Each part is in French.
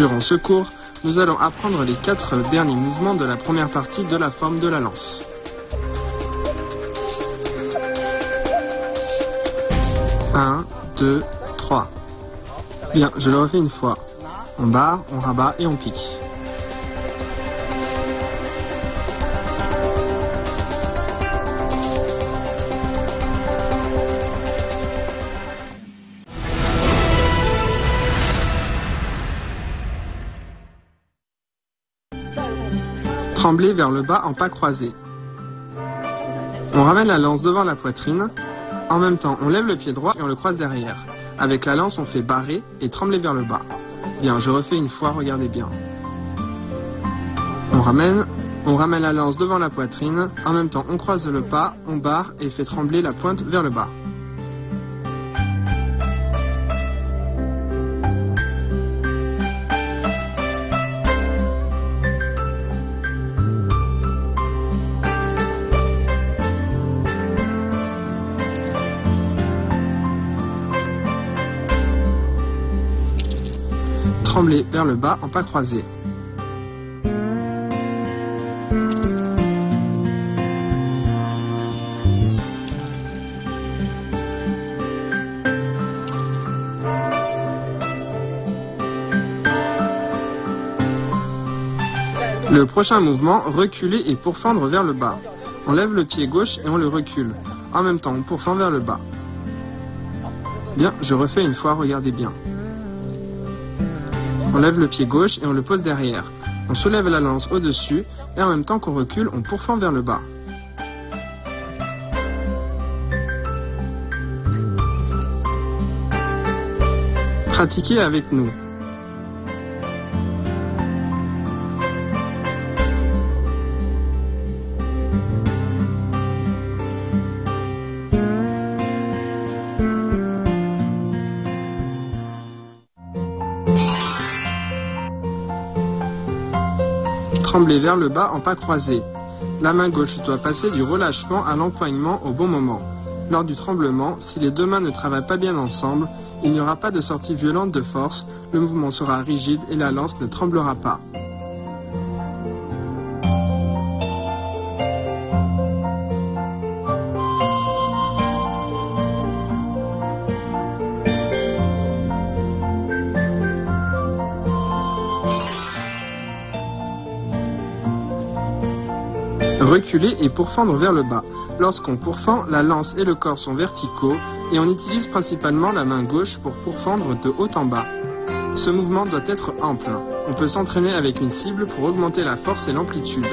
Durant ce cours, nous allons apprendre les 4 derniers mouvements de la première partie de la forme de la lance. Un, 2, 3. Bien, je le refais une fois. On barre, on rabat et on pique. Trembler vers le bas en pas croisés. On ramène la lance devant la poitrine. En même temps, on lève le pied droit et on le croise derrière. Avec la lance, on fait barrer et trembler vers le bas. Bien, je refais une fois, regardez bien. On ramène la lance devant la poitrine. En même temps, on croise le pas, on barre et fait trembler la pointe vers le bas. Trembler vers le bas en pas croisés. Le prochain mouvement, reculer et pourfendre vers le bas. On lève le pied gauche et on le recule. En même temps, on pourfend vers le bas. Bien, je refais une fois, regardez bien. On lève le pied gauche et on le pose derrière. On soulève la lance au-dessus et en même temps qu'on recule, on pourfend vers le bas. Pratiquez avec nous. Trembler vers le bas en pas croisés. La main gauche doit passer du relâchement à l'empoignement au bon moment. Lors du tremblement, si les deux mains ne travaillent pas bien ensemble, il n'y aura pas de sortie violente de force, le mouvement sera rigide et la lance ne tremblera pas. Reculer et pourfendre vers le bas. Lorsqu'on pourfend, la lance et le corps sont verticaux et on utilise principalement la main gauche pour pourfendre de haut en bas. Ce mouvement doit être ample. On peut s'entraîner avec une cible pour augmenter la force et l'amplitude.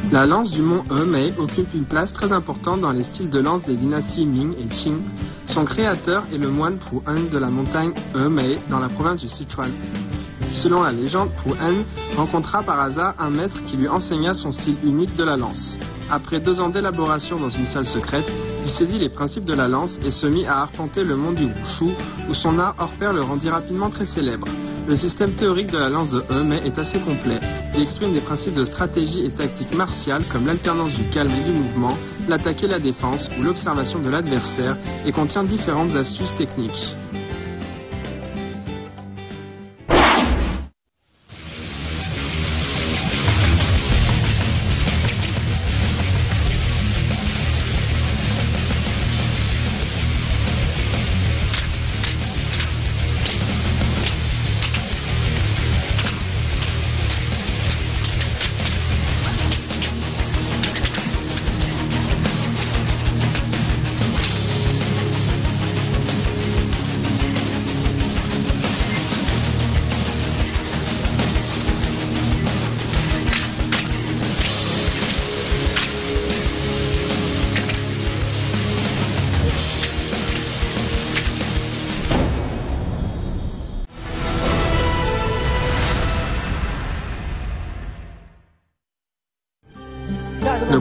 La lance du mont Hemei occupe une place très importante dans les styles de lance des dynasties Ming et Qing. Son créateur est le moine Pu En de la montagne Hemei dans la province du Sichuan. Selon la légende, Pu En rencontra par hasard un maître qui lui enseigna son style unique de la lance. Après 2 ans d'élaboration dans une salle secrète, il saisit les principes de la lance et se mit à arpenter le monde du Wushu, où son art hors pair le rendit rapidement très célèbre. Le système théorique de la lance de Hemei est assez complet. Il exprime des principes de stratégie et tactique martiale comme l'alternance du calme et du mouvement, l'attaque et la défense ou l'observation de l'adversaire et contient différentes astuces techniques.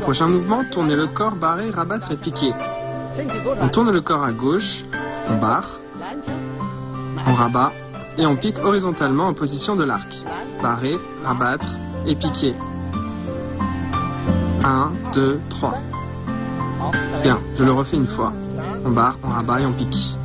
prochain mouvement, tournez le corps, barrer, rabattre et piquer. On tourne le corps à gauche, on barre, on rabat et on pique horizontalement en position de l'arc. Barrer, rabattre et piquer. 1, 2, 3. Bien, je le refais une fois. On barre, on rabat et on pique.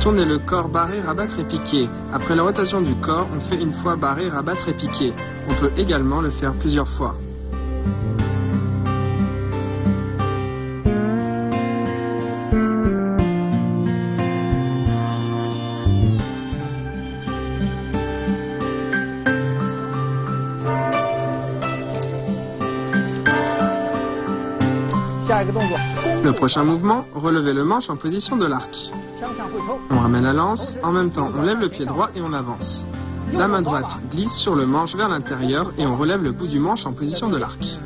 Tournez le corps, barrer, rabattre et piquer. Après la rotation du corps, on fait une fois barrer, rabattre et piquer. On peut également le faire plusieurs fois. Le prochain mouvement, relevez le manche en position de l'arc. On ramène la lance, en même temps on lève le pied droit et on avance. La main droite glisse sur le manche vers l'intérieur et on relève le bout du manche en position de l'arc.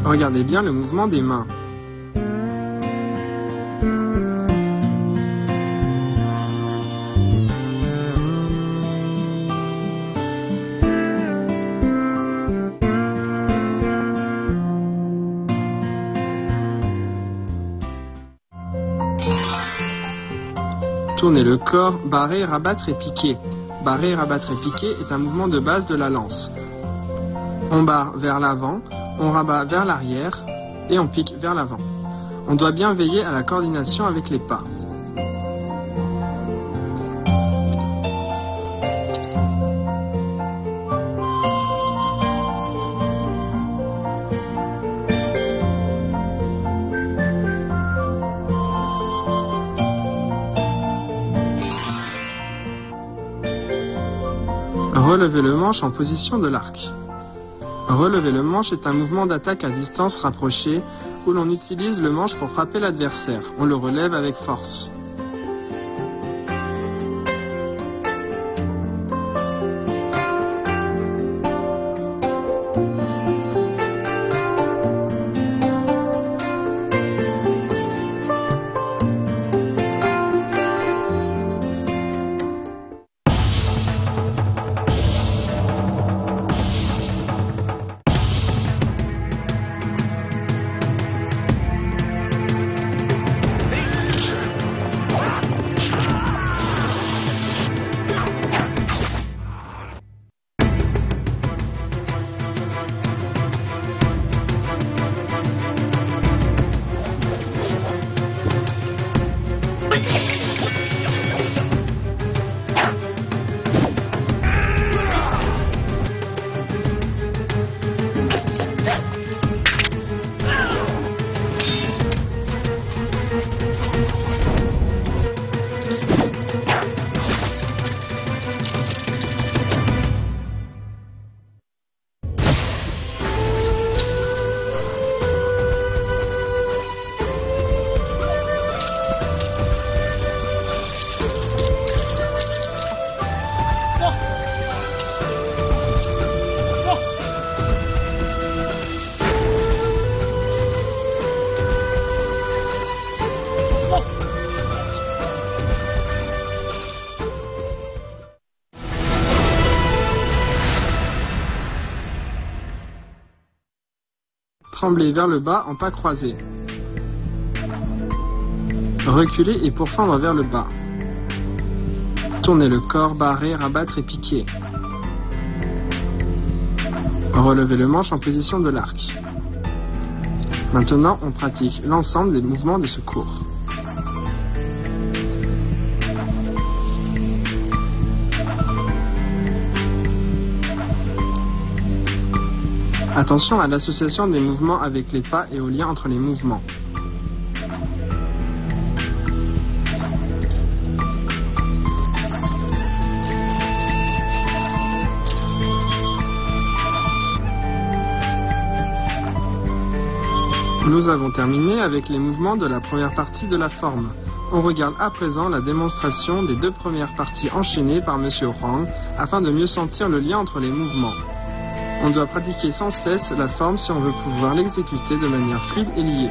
Regardez bien le mouvement des mains. Tournez le corps, barrer, rabattre et piquer. Barrer, rabattre et piquer est un mouvement de base de la lance. On barre vers l'avant, on rabat vers l'arrière et on pique vers l'avant. On doit bien veiller à la coordination avec les pas. Relevez le manche en position de l'arc. Relever le manche est un mouvement d'attaque à distance rapprochée où l'on utilise le manche pour frapper l'adversaire. On le relève avec force. Tremblez vers le bas en pas croisés. Reculez et pourfendre vers le bas. Tournez le corps, barrer, rabattre et piquer. Relevez le manche en position de l'arc. Maintenant, on pratique l'ensemble des mouvements de ce cours. Attention à l'association des mouvements avec les pas et au lien entre les mouvements. Nous avons terminé avec les mouvements de la première partie de la forme. On regarde à présent la démonstration des deux premières parties enchaînées par M. Huang afin de mieux sentir le lien entre les mouvements. On doit pratiquer sans cesse la forme si on veut pouvoir l'exécuter de manière fluide et liée.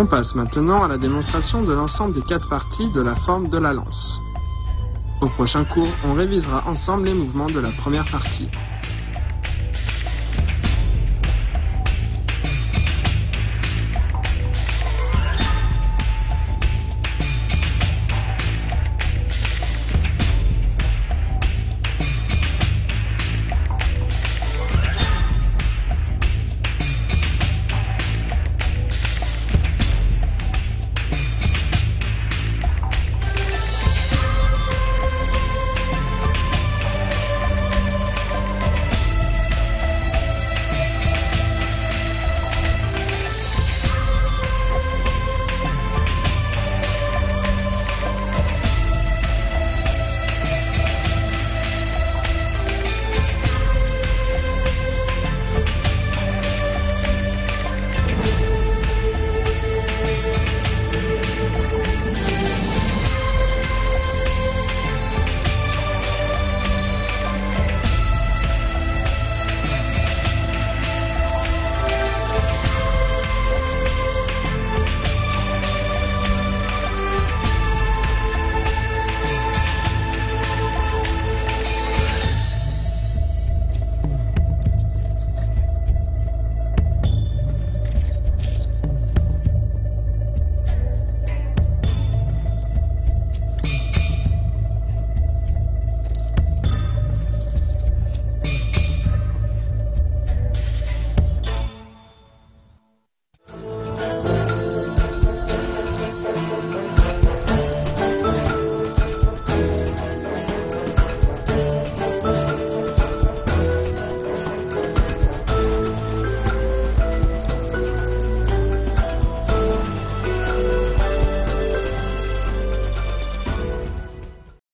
On passe maintenant à la démonstration de l'ensemble des 4 parties de la forme de la lance. Au prochain cours, on révisera ensemble les mouvements de la première partie.